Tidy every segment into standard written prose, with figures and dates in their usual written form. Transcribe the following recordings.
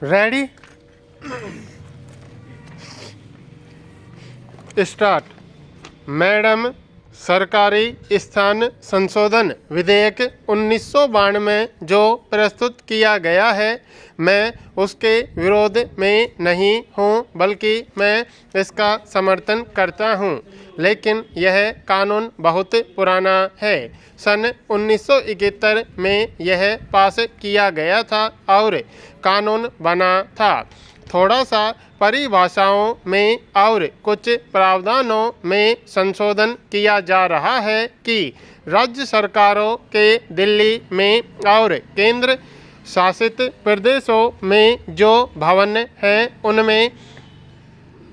Ready start. Madam, सरकारी स्थान संशोधन विधेयक 1992 जो प्रस्तुत किया गया है, मैं उसके विरोध में नहीं हूँ, बल्कि मैं इसका समर्थन करता हूँ। लेकिन यह कानून बहुत पुराना है। सन 1971 में यह पास किया गया था और कानून बना था। थोड़ा सा परिभाषाओं में और कुछ प्रावधानों में संशोधन किया जा रहा है कि राज्य सरकारों के दिल्ली में और केंद्र शासित प्रदेशों में जो भवन हैं, उनमें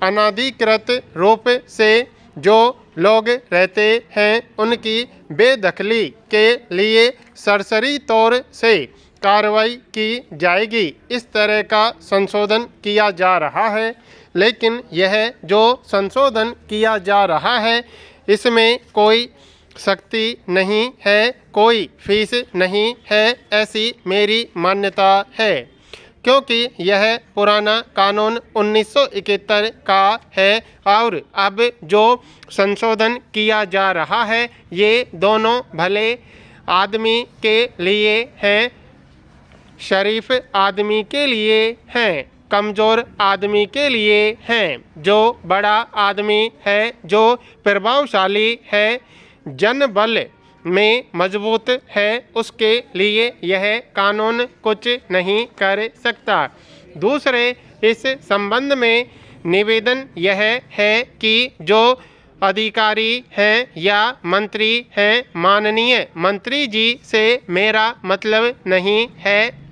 अनाधिकृत रूप से जो लोग रहते हैं, उनकी बेदखली के लिए सरसरी तौर से कार्रवाई की जाएगी। इस तरह का संशोधन किया जा रहा है। लेकिन यह जो संशोधन किया जा रहा है, इसमें कोई सख्ती नहीं है, कोई फीस नहीं है, ऐसी मेरी मान्यता है। क्योंकि यह पुराना कानून 1971 का है और अब जो संशोधन किया जा रहा है, ये दोनों भले आदमी के लिए हैं, शरीफ आदमी के लिए हैं, कमज़ोर आदमी के लिए हैं, जो बड़ा आदमी है, जो प्रभावशाली है, जनबल में मजबूत है, उसके लिए यह कानून कुछ नहीं कर सकता। दूसरे, इस संबंध में निवेदन यह है कि जो अधिकारी हैं या मंत्री हैं, माननीय मंत्री जी से मेरा मतलब नहीं है,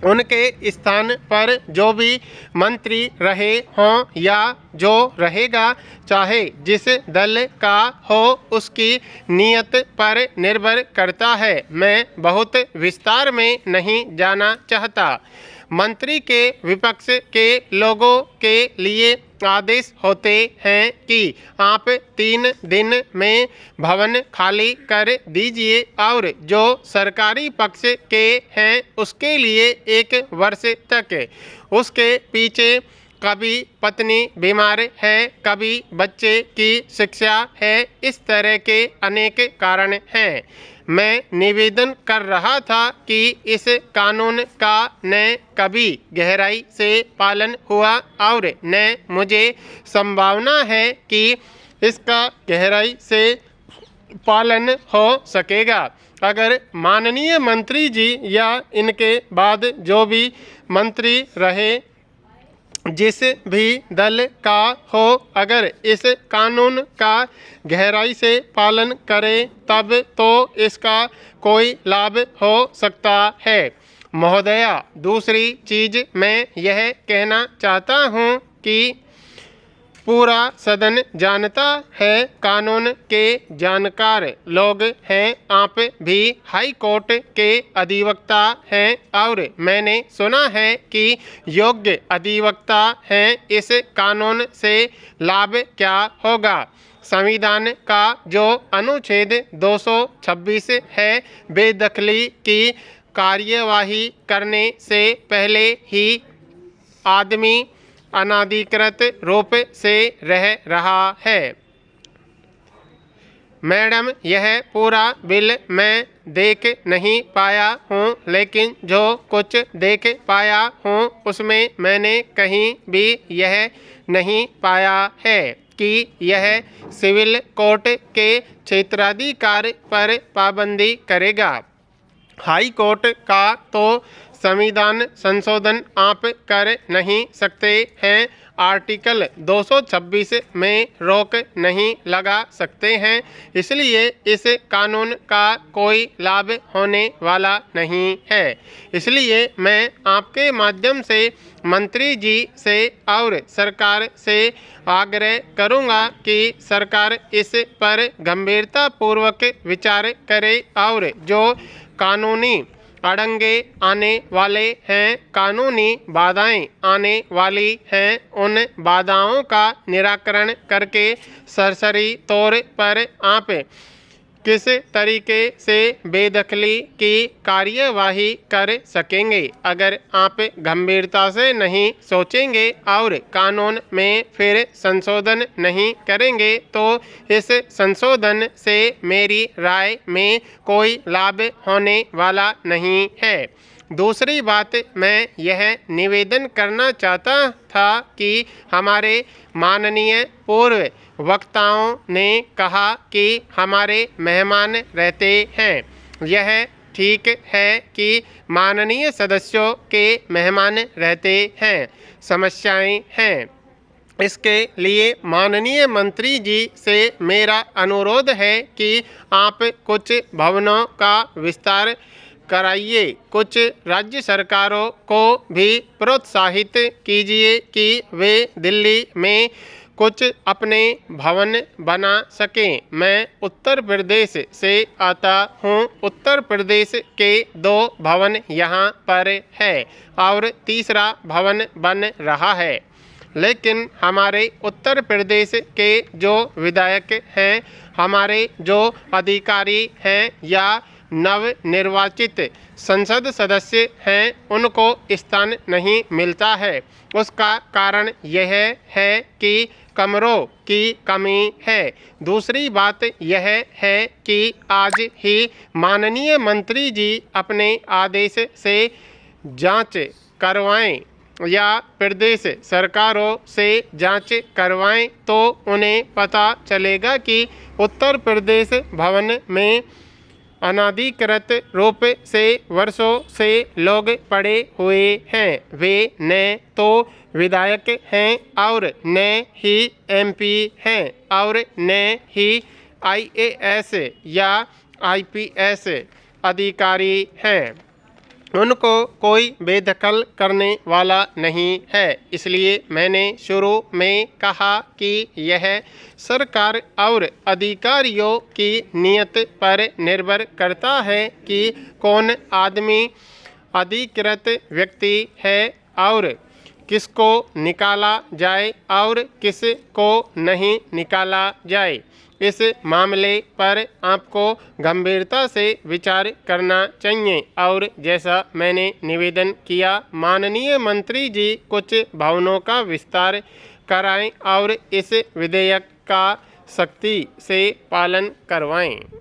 उनके स्थान पर जो भी मंत्री रहे हों या जो रहेगा, चाहे जिस दल का हो, उसकी नीयत पर निर्भर करता है। मैं बहुत विस्तार में नहीं जाना चाहता। मंत्री के विपक्ष के लोगों के लिए आदेश होते हैं कि आप 3 दिन में भवन खाली कर दीजिए और जो सरकारी पक्ष के हैं, उसके लिए 1 वर्ष तक। उसके पीछे कभी पत्नी बीमार है, कभी बच्चे की शिक्षा है, इस तरह के अनेक कारण हैं। मैं निवेदन कर रहा था कि इस कानून का न कभी गहराई से पालन हुआ और न मुझे संभावना है कि इसका गहराई से पालन हो सकेगा। अगर माननीय मंत्री जी या इनके बाद जो भी मंत्री रहे, जिस भी दल का हो, अगर इस कानून का गहराई से पालन करे, तब तो इसका कोई लाभ हो सकता है। महोदया, दूसरी चीज़ मैं यह कहना चाहता हूँ कि पूरा सदन जानता है, कानून के जानकार लोग हैं, आप भी हाई कोर्ट के अधिवक्ता हैं और मैंने सुना है कि योग्य अधिवक्ता हैं। इस कानून से लाभ क्या होगा? संविधान का जो अनुच्छेद 226 है, बेदखली की कार्यवाही करने से पहले ही आदमी अनाधिकृत रूप से रह रहा है। मैडम, यह पूरा बिल मैं देख नहीं पाया हूँ, लेकिन जो कुछ देख पाया हूँ उसमें मैंने कहीं भी यह नहीं पाया है कि यह सिविल कोर्ट के क्षेत्राधिकार पर पाबंदी करेगा। हाई कोर्ट का तो संविधान संशोधन आप कर नहीं सकते हैं, आर्टिकल 226 में रोक नहीं लगा सकते हैं, इसलिए इस कानून का कोई लाभ होने वाला नहीं है। इसलिए मैं आपके माध्यम से मंत्री जी से और सरकार से आग्रह करूंगा कि सरकार इस पर गंभीरतापूर्वक विचार करे और जो कानूनी अड़ंगे आने वाले हैं, कानूनी बाधाएं आने वाली हैं, उन बाधाओं का निराकरण करके सरसरी तौर पर आप किस तरीके से बेदखली की कार्यवाही कर सकेंगे। अगर आप गंभीरता से नहीं सोचेंगे और कानून में फिर संशोधन नहीं करेंगे तो इस संशोधन से मेरी राय में कोई लाभ होने वाला नहीं है। दूसरी बात मैं यह निवेदन करना चाहता था कि हमारे माननीय पूर्व वक्ताओं ने कहा कि हमारे मेहमान रहते हैं। यह ठीक है कि माननीय सदस्यों के मेहमान रहते हैं, समस्याएं हैं। इसके लिए माननीय मंत्री जी से मेरा अनुरोध है कि आप कुछ भवनों का विस्तार कराइए। कुछ राज्य सरकारों को भी प्रोत्साहित कीजिए कि वे दिल्ली में कुछ अपने भवन बना सकें। मैं उत्तर प्रदेश से आता हूँ। उत्तर प्रदेश के 2 भवन यहाँ पर है और तीसरा भवन बन रहा है, लेकिन हमारे उत्तर प्रदेश के जो विधायक हैं, हमारे जो अधिकारी हैं या नवनिर्वाचित संसद सदस्य हैं, उनको स्थान नहीं मिलता है। उसका कारण यह है कि कमरों की कमी है। दूसरी बात यह है कि आज ही माननीय मंत्री जी अपने आदेश से जांच करवाएं या प्रदेश सरकारों से जांच करवाएं तो उन्हें पता चलेगा कि उत्तर प्रदेश भवन में अनाधिकृत रूप से वर्षों से लोग पड़े हुए हैं। वे न तो विधायक हैं और न ही MP हैं और न ही IAS या IPS अधिकारी हैं। उनको कोई बेदखल करने वाला नहीं है। इसलिए मैंने शुरू में कहा कि यह सरकार और अधिकारियों की नीयत पर निर्भर करता है कि कौन आदमी अधिकृत व्यक्ति है और किसको निकाला जाए और किसको नहीं निकाला जाए। इस मामले पर आपको गंभीरता से विचार करना चाहिए और जैसा मैंने निवेदन किया, माननीय मंत्री जी कुछ भवनों का विस्तार कराएं और इस विधेयक का सख्ती से पालन करवाएं।